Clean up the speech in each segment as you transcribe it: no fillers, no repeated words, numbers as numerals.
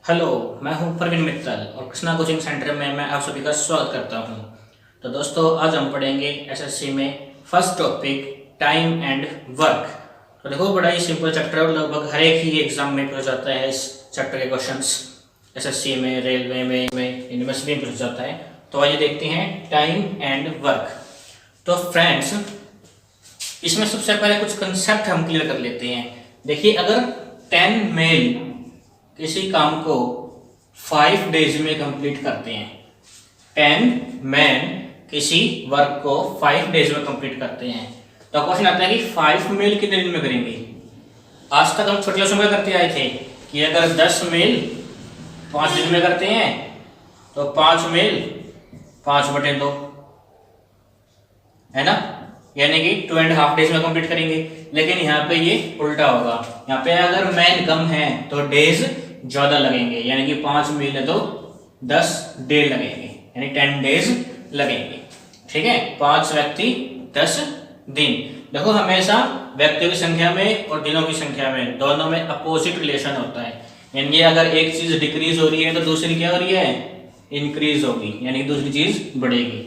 Hello, मैं हूं प्रवीण मित्तल और कृष्णा कोचिंग सेंटर में मैं आप सभी का स्वागत करता हूं। तो दोस्तों, आज हम पढ़ेंगे एसएससी में first topic time and work. तो देखो, बड़ा ही सिंपल चैप्टर है और लगभग हर एक ही एग्जाम में पूछा जाता है इस चैप्टर के क्वेश्चंस। एसएससी में, रेलवे में इनमें सभी में पूछा जाता है। तो आइए देखते हैं टाइम एंड वर्क। तो फ्रेंड्स, इसमें सबसे पहले कुछ कंसेप्ट हम क्लियर कर लेते हैं। देखिए, अगर 10 मेल किसी काम को 5 डेज में कंप्लीट करते हैं, 10 मैन किसी वर्क को 5 डेज में कंप्लीट करते हैं, तो क्वेश्चन आता है कि 5 मेल कितने दिन में करेंगे। आज तक हम छोटे क्लासों में करते आए थे कि अगर 10 मेल 5 दिन में करते हैं तो 5 मेल 5/2 है ना, यानी कि 2.5 डेज में कंप्लीट करेंगे। लेकिन यहाँ पे ये उल्टा होगा। यहाँ पे अगर मैन कम है तो डेज ज्यादा लगेंगे, यानी कि 5 मेल है तो 10 डे लगेंगे, यानी 10 डेज लगेंगे। ठीक है, 5 व्यक्ति 10 दिन। देखो, हमेशा व्यक्तियों की संख्या में और दिनों की संख्या में दोनों में अपोजिट रिलेशन होता है। यानी अगर एक चीज डिक्रीज हो रही है तो दूसरी क्या हो रही है, इंक्रीज होगी, यानी दूसरी चीज बढ़ेगी।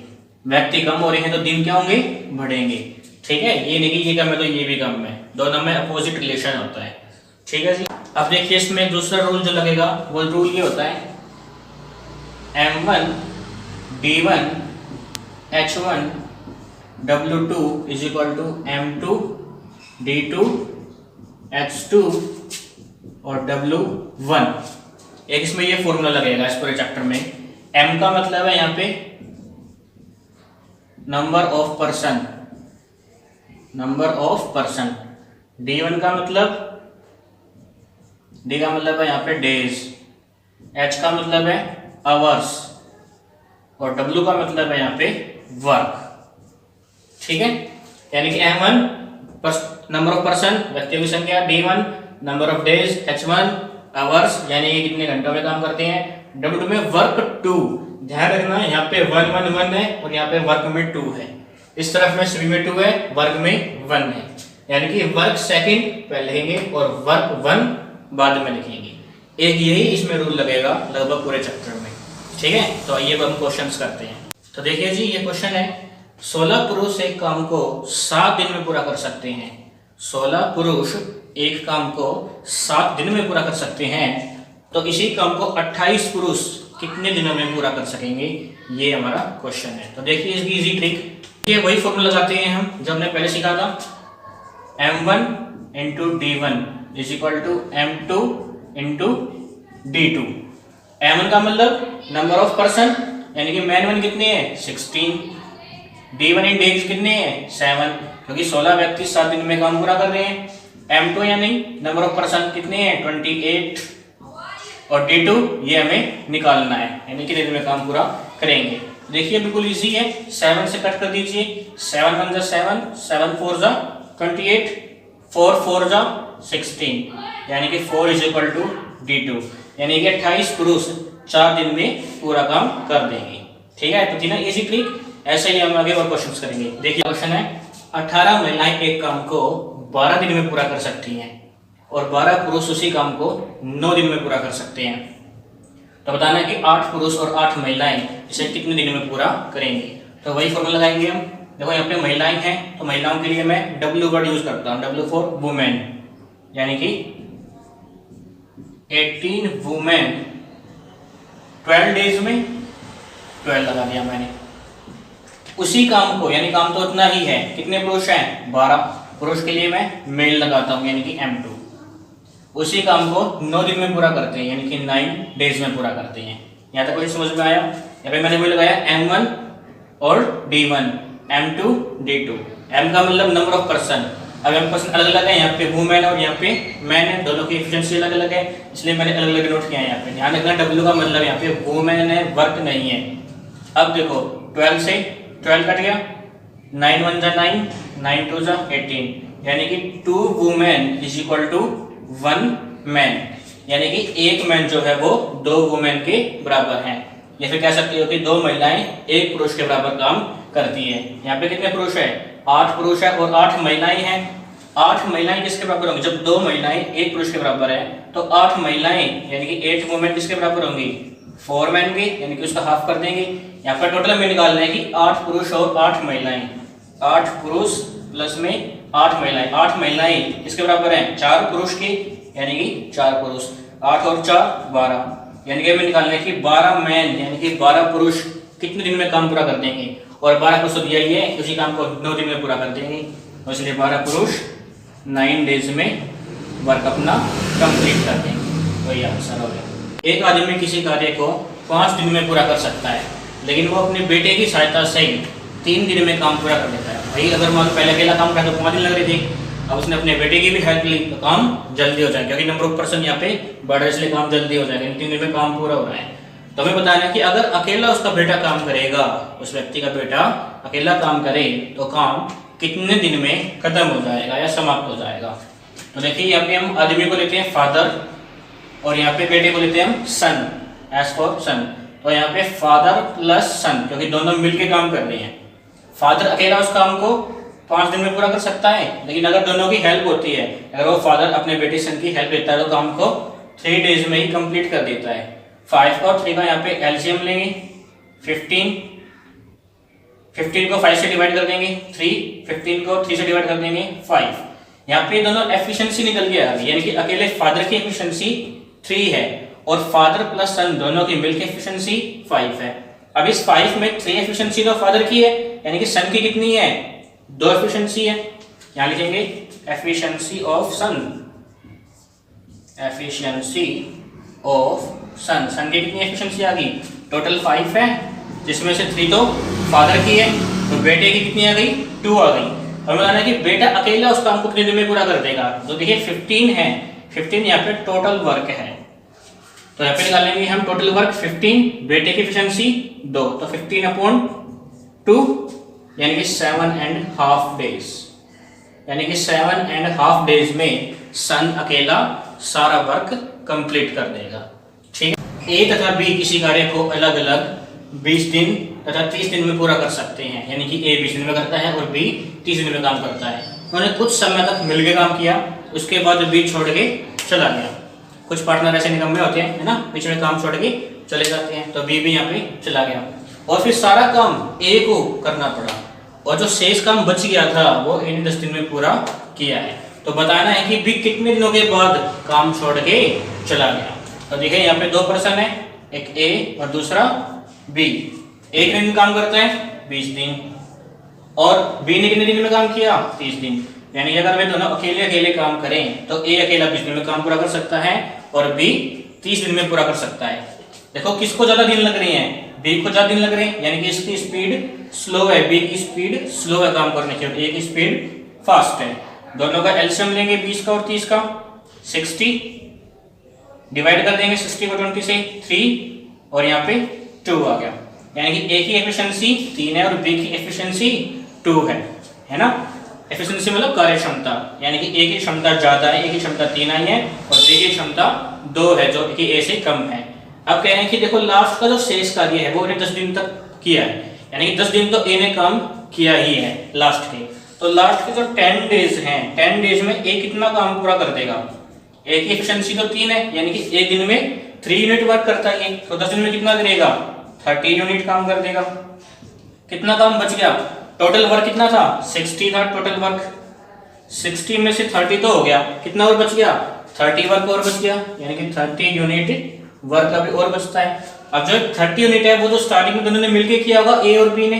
व्यक्ति कम हो रहे हैं तो दिन क्या होंगे, बढ़ेंगे। ठीक है, ये नहीं कि ये कम है तो ये भी कम है, दोनों में अपोजिट रिलेशन होता है। ठीक है जी। अब देखिए, इसमें दूसरा रूल जो लगेगा वो रूल ये होता है, M1 D1 H1 W2 is equal to M2 D2 H2 और W1। एक इसमें ये फॉर्मूला लगेगा इस पूरे चैप्टर में। M का मतलब है यहाँ पे नंबर ऑफ पर्सन, D1 का मतलब, D का मतलब है यहाँ पे डेज, H का मतलब है आवर्स और W का मतलब है यहाँ पे वर्क। ठीक है, यानी कि M1 नंबर ऑफ पर्सन, व्यक्तियों की संख्या, D1 number of days, H1 hours यानी कि कितने घंटों में काम करते हैं, W2 में वर्क 2। ध्यान रखना, यहाँ पे 1 1 1 है और यहाँ पे वर्क में 2 है। इस तरफ में सभी में 2 है, वर्क में 1 है, यानी कि वर्क सेकंड पहले लिखेंगे और वर्क 1 बाद में लिखेंगे। एक यही इसमें रूल लगेगा लगभग पूरे चैप्टर में। ठीक है, तो आइए अब हम क्वेश्चंस करते हैं। तो देखिए जी, ये क्वेश्चन है, 16 पुरुष एक काम को 7 दिन में पूरा कर सकते हैं। 16 पुरुष एक काम को 7 दिन में पूरा कर सकते हैं, तो इसी काम को 28 पुरुष कितने दिनों में पूरा कर सकेंगे, ये हमारा क्वेश्चन है। तो देखिए, इसकी इजी ट्रिक, ये वही फॉर्मूला लगाते हैं हम जो हमने पहले सीखा था, M1 into D1 is equal to M2 into D2। M1 का मतलब नंबर ऑफ पर्सन, यानी कि मैन 1 कितने हैं, 16, D1 इन डेज कितने हैं, 7, क्योंकि 16 व्यक्ति 7 दिन में काम पूरा कर रहे हैं। M2 यानी नंबर ऑफ पर्सन कितने हैं, 28 और D2 ये हमें निकालना है, यानी कितने दिन में काम पूरा करेंगे। देखिए, बिल्कुल इजी है, 7 से कट कर दीजिए, 7 1 जा 7, 7 4 जा 28, 4 4 जा 16, यानी कि 4 इज इक्वल टू D2, यानी कि 28 पुरुष 4 दिन में पूरा काम कर देंगे। ठीक है, तो थी ना इजी ट्रिक। ऐसे ही हम आगे और क्वेश्चंस करेंगे। देखिए, क्वेश्चन है, 18 महिलाएं एक काम को 12 दिन में पूरा कर सकती हैं और 12 पुरुष उसी काम को 9 दिन में पूरा कर सकते हैं। तो बताना है कि 8 पुरुष और 8 महिलाएं इसे कितने दिन में पूरा करेंगे। तो वही फॉर्मूला लगाएंगे हम। देखो, यहाँ पे महिलाएं हैं तो महिलाओं के लिए मैं W वर्ड यूज करता हूँ, W फॉर वुमेन, यानी कि 18 वुमेन 12 डेज में 12 लगा दिया मैंने। उसी काम को, यानी काम तो उतना ही है, कितने पुरुष हैं, 12 पुरुष के लिए मैं मेल लगाता हूँ, यानी कि M2। उसी काम को 9 दिन में पूरा करते हैं, यानी कि 9 डेज में पूरा करते हैं। यहाँ तक कोई समझ में आया? यहाँ पे मैंने वही लगाया M1 और D1, M2 D2। M का मतलब नंबर ऑफ पर्सन, अब M पर्सन अलग अलग है, यहाँ पे वुमेन और यहाँ पे मैन है, दोनों की एफिशिएंसी अलग अलग है, इसलिए मैंने अलग अलग नोट किया है। यहाँ पे ध्यान रखना, W का मतलब यहाँ पे वुमेन है, वर्क नहीं है। अब देखो, 12 से 12 कट गया, 9 1 जा 9, 9 2 जा 18, यानी कि 2 women is equal to 1 man, यानी कि एक मैन जो है वो 2 वुमेन के बराबर है। या फिर कह सकते हो कि 2 महिलाएं 1 पुरुष के बराबर काम करती है। यहाँ पे कितने पुरुष है, 8 पुरुष है और 8 महिलाएं हैं। 8 महिलाएं किसके बराबर होंगी? जब 2 महिलाएं 1 पुरुष के बराबर है तो 8 महिलाएं यानी कि 8 वुमेन किसके बराबर होंगी? 4 मैन के, यानी कि उसका हाफ कर देंगे। यहाँ पर टोटल हमें निकालना है कि 8 पुरुष और 8 महिलाएं, 8 पुरुष प्लस में 8 महिलाएं। 8 महिलाएं किसके बराबर हैं? 4 पुरुष के, यानी कि 4 पुरुष, 8 और 4 12, यानी कि हमें निकालना है कि 12 मैन यानी कि 12 पुरुष कितने दिन में काम पूरा कर देंगे, और 12 पुरुष तो दिया ही है, उसी काम को 9 दिन में पूरा कर देंगे, तो इसलिए 12 पुरुष 9 डेज में वर्क अपना कंप्लीट कर देंगे। वही आंसर हो गया। एक आदमी किसी कार्य को 5 दिन में पूरा कर सकता है, लेकिन वो अपने बेटे की सहायता से 3 दिन में काम पूरा कर लेता है। भाई अगर मान लो पहले अकेला काम करता तो 5 दिन लग रहे थे, अब उसने अपने बेटे की भी हेल्प ली तो काम जल्दी हो जाएगा, क्योंकि नंबर ऑफ पर्सन यहाँ पे बढ़ रहा है, इसलिए काम जल्दी हो जाएगा। 3 दिन में काम पूरा हो रहा है। तो हमें बताना है कि अगर अकेला उसका बेटा काम करेगा, उस व्यक्ति का बेटा अकेला काम करे तो काम कितने दिन में खत्म हो जाएगा या समाप्त हो जाएगा। तो देखिए यहाँ पे हम आदमी को लेते हैं फादर और यहाँ पे बेटे को लेते हैं हम सन, एज फॉर सन। तो यहाँ पे फादर प्लस सन, क्योंकि दोनों मिलके काम कर रहे हैं। फादर अकेला उस काम को 5 दिन में पूरा कर सकता है, लेकिन अगर दोनों की हेल्प होती है, अगर वो फादर अपने बेटे सन की हेल्प लेता है तो काम को 3 डेज में ही कंप्लीट कर देता है। 5 और 3 का यहाँ पे एलसीएम लेंगे, 15 को 5 से डिवाइड कर देंगे 3, 15 को 3 से डिवाइड कर देंगे 5। यहाँ पे दोनों एफिशिएंसी निकल गया, यानी कि अकेले फादर की एफिशिएंसी 3 है और फादर प्लस सन दोनों की मिलकर एफिशिएंसी 5 है। अब इस 5 में 3 एफिशिएंसी तो फादर की है, यानी कि सन की कितनी है? 2 एफिशिएंसी है। यहाँ लिखेंगे efficiency of sun, efficiency of sun. Sun की कितनी एफिशिएंसी आ गई? टोटल 5 है, जिसमें से 3 तो फादर की है, तो बेटे की कितनी आ गई? 2 आ गई। हमें बताना है कि बेटा अकेला उस काम को कितने दिन में पूरा कर देगा। तो देखिए 15 है, 15 यहाँ पे टोटल वर्क है, तो यहाँ पे निकालेंगे हम टोटल वर्क 15, बेटे की एफिशिएंसी 2, तो 15/2 यानी कि 7.5 डेज, यानी कि 7.5 डेज में सन अकेला सारा वर्क कंप्लीट कर देगा। ठीक है। ए तथा बी किसी कार्य को अलग अलग 20 दिन तथा 30 दिन में पूरा कर सकते हैं, यानी कि ए 20 दिन में करता है और बी 30 दिन में काम करता है। उन्होंने कुछ समय तक मिलकर काम किया, उसके बाद बी छोड़ के चला गया। कुछ पार्टनर ऐसे निकम्मे होते हैं, है ना, बीच में काम छोड़ के चले जाते हैं, तो बी भी यहाँ पे चला गया और फिर सारा काम ए को करना पड़ा, और जो शेष काम बच गया था वो ए ने 10 दिन में पूरा किया है। तो बताना है कि बी कितने दिनों के बाद काम छोड़ के चला गया। तो देखिए यहाँ पे 2 पर्सन है, एक ए और दूसरा बी। ए कितने दिन काम करता है? 20 दिन, और बी ने कितने दिन में काम किया? 30 दिन। यानी अगर वे दोनों अकेले अकेले काम करें तो ए अकेला 20 दिन में काम पूरा कर सकता है और बी 30 दिन में पूरा कर सकता है। देखो किसको ज्यादा दिन लग रहे हैं? बी को ज्यादा दिन लग रहे हैं, यानी कि इसकी स्पीड स्लो है, बी की स्पीड स्लो है काम करने की, और ए की स्पीड फास्ट है। दोनों का एलसीएम लेंगे 20 का और 30 का, 60 डिवाइड कर देंगे 60 को 20 से 3 और यहाँ पे 2 आ गया, यानी कि ए की एफिशिएंसी 3 है और बी की एफिशिएंसी 2 है ना। एफिशिएंसी मतलब कार्य क्षमता, यानी कि ए की क्षमता ज्यादा है, ए की क्षमता 3 आई है और बी की क्षमता 2 है, जो कि ए से कम है। अब कह रहे हैं कि देखो लास्ट का जो शेष कार्य है वो 10 दिन तक किया है, यानी कि 10 दिन तो ए ने काम किया ही है लास्ट के। तो लास्ट के जो 10 डेज हैं, 10 डेज में ए कितना काम पूरा कर देगा? ए की एफिशिएंसी तो 3 है, यानी कि एक दिन में 3 यूनिट वर्क करता है, तो 10 दिन में कितना करेगा? 30 यूनिट काम कर देगा। कितना काम बच गया? टोटल वर्क कितना था? 60 था टोटल वर्क, 60 में से 30 तो हो गया, कितना और बच गया? 30 वर्क और बच गया, यानी कि 30 यूनिट वर्क अभी और बचता है। अब जो 30 यूनिट है वो तो स्टार्टिंग में दोनों ने मिलकर किया होगा, ए और बी ने,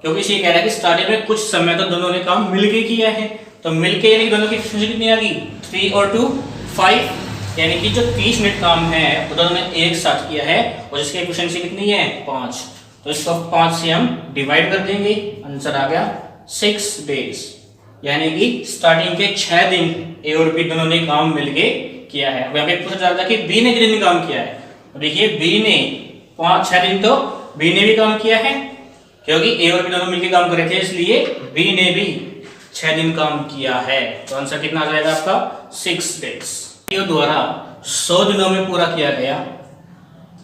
क्योंकि इसे कह रहा है कि स्टार्टिंग में कुछ समय तो दोनों ने काम मिलकर किया है, तो मिलकर यानी कि दोनों की एफिशिएंसी कितनी आ गई? 3 और 2 5, यानी कि जो 30 मिनट काम है वो दोनों ने एक साथ किया है और इसकी एफिशिएंसी कितनी है? 5। तो इसको 5 से हम डिवाइड कर देंगे, आंसर आ गया 6 डेज, यानी कि स्टार्टिंग के 6 दिन ए और बी दोनों ने काम मिलके किया है। अब यहाँ पे पूछा जा रहा था कि बी ने कितने दिन काम किया है, तो देखिए बी ने 5-6 दिन तो बी ने भी काम किया है, क्योंकि ए और बी दोनों मिलके काम कर रहे थे, इसलिए बी ने भी 6 दिन काम किया है। तो आंसर कितना आ जाएगा आपका? 6 डेज। द्वारा 100 दिनों में पूरा किया गया,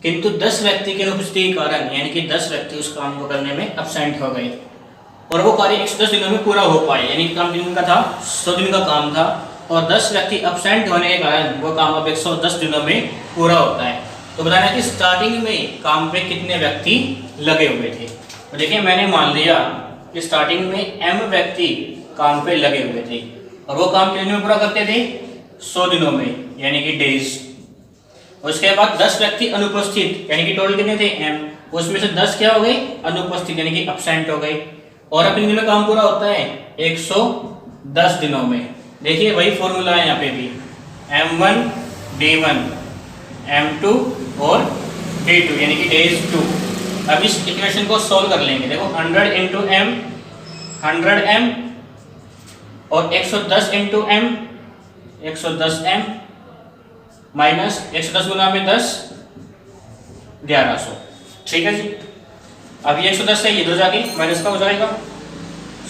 किंतु 10 व्यक्ति के अनुपस्थिति के कारण, यानी कि 10 व्यक्ति उस काम को करने में एब्सेंट हो गए, और वो कार्य 110 दिनों में पूरा हो पाए, यानी काम दिन का था 100 दिन का काम था और 10 व्यक्ति एब्सेंट होने के कारण वो काम अब 110 दिनों में पूरा होता है। तो बताना कि स्टार्टिंग में काम पे कितने व्यक्ति लगे हुए थे। तो देखिए मैंने मान लिया कि स्टार्टिंग में m व्यक्ति काम पे लगे हुए थे और वो काम कितने दिन में पूरा करते थे 100 दिनों में, यानी कि डेज। उसके बाद 10 व्यक्ति अनुपस्थित, यानी कि टोटल कितने थे m, उसमें से 10 क्या हो गए अनुपस्थित, यानी कि एब्सेंट हो गए। और अपने दिन में काम पूरा होता है 110 दिनों में। देखिए वही फॉर्मूला है यहाँ पे भी, m1 d1 m2 और d2 यानी कि डेज 2। अब इस इक्वेशन को सॉल्व कर लेंगे। देखो 100 इंटू m 100m और 110 इंटू m 110m माइनस 110 गुना में 10 1100। ठीक है जी। अब ये 110 है, ये दो जाके माइनस का हो जाएगा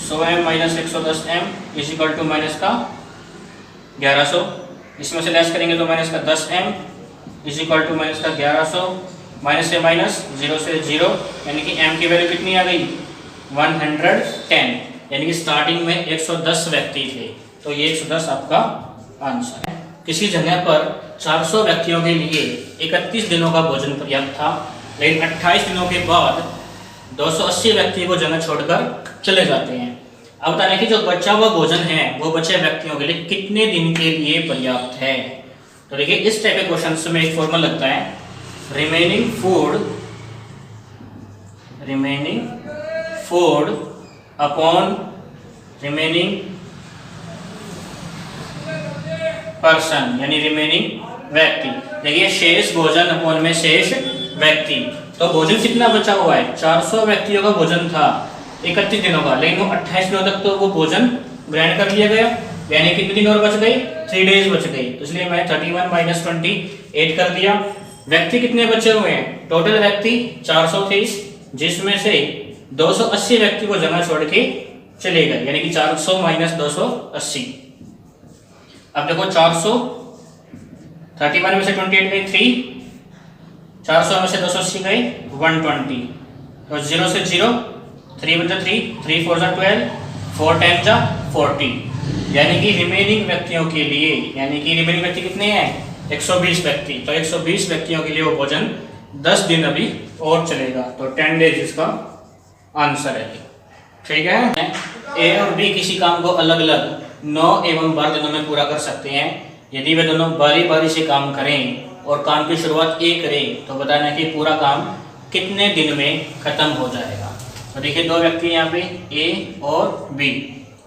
100m minus 110m is equal to minus का 1100। इसमें से लेस करेंगे तो माइनस का 10m is equal to minus का 1100। माइनस से माइनस 0 से 0, यानी कि m की वैल्यू कितनी आ गई 110, यानी कि स्टार्टिंग में 110 व्यक्ति थे। तो ये 110 आपका आंसर है। किसी जगह पर 400 व्यक्तियों के लिए 31 दिनों का भोजन पर्याप्त था, लेकिन 28 दिनों के बाद 280 व्यक्ति को जगह छोड़कर चले जाते हैं। अब बताने कि जो बचा हुआ भोजन है वो बचे व्यक्तियों के लिए कितने दिन के लिए पर्याप्त है। तो देखिए इस टाइप के क्वेश्चन में एक फॉर्मूला लगता है, remaining food upon remaining person, यानी रिमेनिंग व्यक्ति। देखिए शेष भोजन अपॉन में शेष व्यक्ति। तो भोजन कितना बचा हुआ है 400 व्यक्तियों का भोजन था 31 दिनों का, लेकिन वो 28 दिनों तक तो वो भोजन ग्रहण कर लिया गया, यानी कितने दिन और बच गए 3 डेज बच गए। तो इसलिए मैं 31 माइनस 28 कर दिया। व्यक्ति कितने बचे हुए हैं, टोटल व्यक्ति 400 थे, जिसमें से 280 व्यक्ति को जगह छोड़ के चले गए, यानी कि 400 माइनस 280। अब देखो 400 31 में से 28 गए 3, 400 में से 280 गए 120। तो 0 से 0 3 बचा 3, 3 4 जा 12, 4 10 जा 40, यानी कि रिमेनिंग व्यक्तियों के लिए, यानी कि रिमेनिंग व्यक्ति कितने हैं 120 व्यक्ति। तो 120 व्यक्तियों के लिए वो भोजन 10 दिन अभी और चलेगा। तो 10 डेज इसका आंसर है। ठीक है। ए और बी किसी काम को अलग अलग 9 एवं 12 दिनों में पूरा कर सकते हैं। यदि वे दोनों बारी बारी से काम करें और काम की शुरुआत ए करें तो बताना कि पूरा काम कितने दिन में खत्म हो जाएगा। तो देखिए 2 व्यक्ति यहाँ पे ए और बी।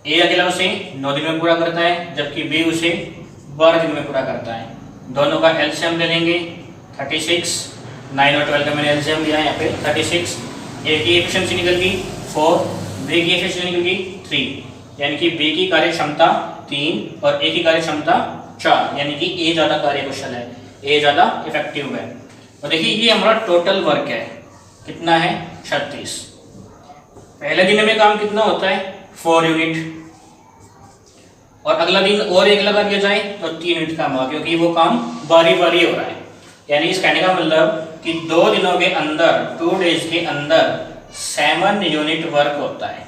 ए अकेला उसे 9 दिन में पूरा करता है, जबकि बी उसे 12 दिन में पूरा करता है। दोनों का एलसीएम ले लेंगे 36, 9 और 12 का मैंने एलसीएम लिया है यहाँ पे 36। ए की एफिशिएंसी निकल गई 4, बी की एफिशिएंसी निकल गई 3, यानी कि बी की कार्य क्षमता 3 और ए की कार्य क्षमता 4, यानी कि ए ज़्यादा कार्यकुशल है, ए ज़्यादा इफेक्टिव है। और देखिए ये हमारा टोटल वर्क है, कितना है 36। पहले दिन में काम कितना होता है 4 यूनिट, और अगला दिन और एक लगा दिया जाए तो 3 यूनिट काम हुआ, क्योंकि वो काम बारी बारी हो रहा है। यानी इस कहने का मतलब कि 2 दिनों के अंदर 2 डेज के अंदर 7 यूनिट वर्क होता है।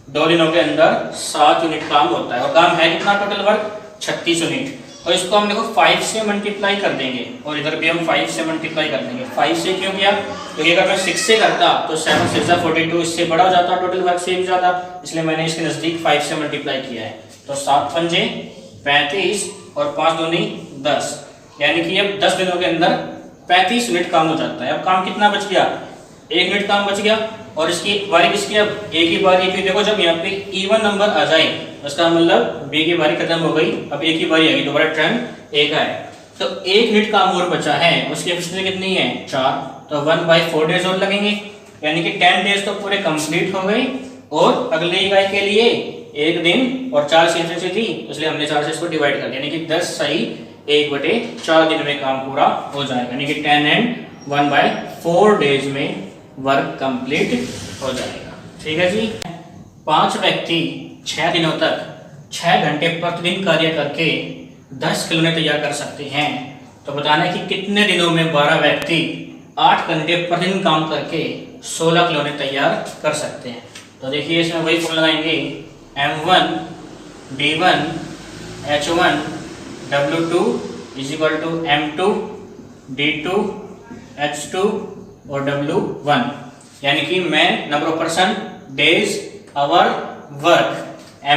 2 दिनों के अंदर 7 यूनिट काम होता है, और काम है कितना टोटल वर्क 36 यूनिट। और इसको हम देखो 5 से मल्टीप्लाई कर देंगे, और इधर भी हम 5 से मल्टीप्लाई कर देंगे। 5 से क्यों किया, क्योंकि अगर मैं 6 से करता तो 7 6 42, इससे बड़ा हो जाता टोटल वर्क से भी ज़्यादा, इसलिए मैंने इसके नज़दीक 5 से मल्टीप्लाई किया है। तो 7 पंजे 35 और 5 दूनी 10, यानी कि अब 10 दिनों के अंदर 35 यूनिट काम हो जाता है। अब काम कितना बच गया 1 यूनिट काम बच गया, और इसकी बारी किसकी अब ए की बारी। फिर देखो जब यहाँ पे इवन नंबर आ जाए उसका मतलब बी की बारी खत्म हो गई, अब ए की बारी आ गई, दोबारा टर्न ए का है। तो 1 यूनिट काम और बचा है, उसकी एफिशिएंसी कितनी है 4, तो 1/4 डेज और लगेंगे, यानी कि 10 डेज तो पूरे कंप्लीट हो गए। और अगले इकाई के लिए 1 दिन और 4 से एफिशिएंसी थी, इसलिए हमने 4 से इसको डिवाइड कर दिया, यानी कि 10 सही 1/4 दिन में काम पूरा हो जाएगा, यानी कि 10 एंड 1/4 डेज में वर्क कंप्लीट हो जाएगा। ठीक है जी। 5 व्यक्ति 6 दिनों तक 6 घंटे प्रतिदिन कार्य करके 10 खिलौने तैयार कर सकते हैं। तो बताना है कि कितने दिनों में 12 व्यक्ति 8 घंटे प्रतिदिन काम करके 16 खिलौने तैयार कर सकते हैं। तो तो देखिए इसमें वही फॉर्मूला लगाएंगे, M1 D1 H1 W2 is equal to M2 D2 H2 और W1, यानी कि मैं number of person, days, hour, work,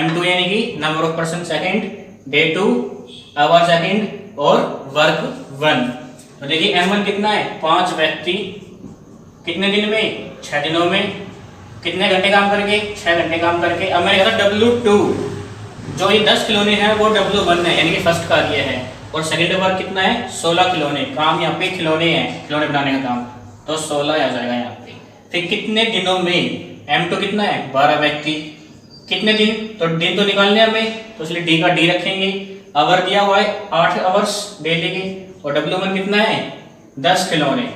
M2 यानी कि number of person second, day 2, hour second और वर्क 1। तो देखिए M1 कितना है, 5 व्यक्ति, कितने दिन में, 6 दिनों में, कितने घंटे काम करके, 6 घंटे काम करके। अब मैंने कहा W2 जो ये 10 खिलौने हैं वो W1 है, यानी कि फर्स्ट कार्य है, और सेकेंड वर्क कितना है, 16 खिलौने। काम यहाँ पे खिलौने हैं, खिलौने बनाने का काम, तो 16 आ जाएगा यहाँ पे। फिर कितने दिनों में, M2 कितना है, 12 व्यक्ति, कितने दिन, तो दिन तो निकालने हमें, तो इसलिए डी का डी रखेंगे। आवर दिया हुआ है 8 आवर्स डेली के, और W1 कितना है, 10 खिलौने।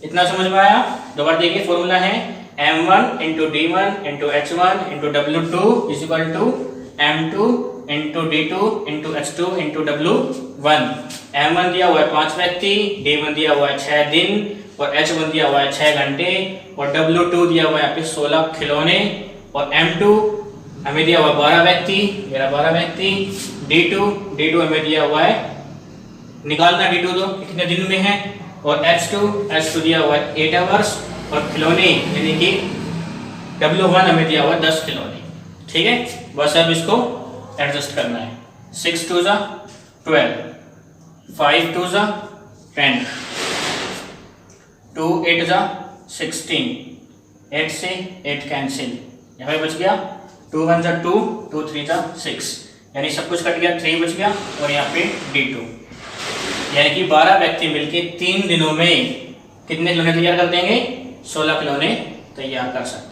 इतना समझ में आया? दोबारा देखिए फॉर्मूला है M1 into D1 into H1 into W2 is equal to M2 into D2 into H2 into W1। M1 दिया हुआ है 5 व्यक्ति, D1 दिया हुआ है 6 दिन, और H1 दिया हुआ है 6 घंटे, और W2 दिया हुआ है यहाँ पे 16 खिलौने, और M2 हमें दिया हुआ है 12 व्यक्ति, मेरा 12 व्यक्ति, D2 हमें दिया हुआ है, निकालना D2 तो कितने दिन में है, और H2 दिया हुआ है 8 आवर्स, और खिलौने यानी कि W1 हमें दिया हुआ है 10 खिलौने। ठीक है, बस अब इसको एडजस्ट करना है। 6 2 जा 12, 5 2 जा 10, 2 8 जा 16, 8 से 8 कैंसिल, यहाँ पे बच गया 2 1 जा 2, 2 3 जा 6, यानी सब कुछ कट गया, 3 बच गया, और यहाँ पे D2, यानी कि 12 व्यक्ति मिलके 3 दिनों में कितने खिलौने तैयार कर देंगे, 16 खिलौने तैयार कर सकते हैं।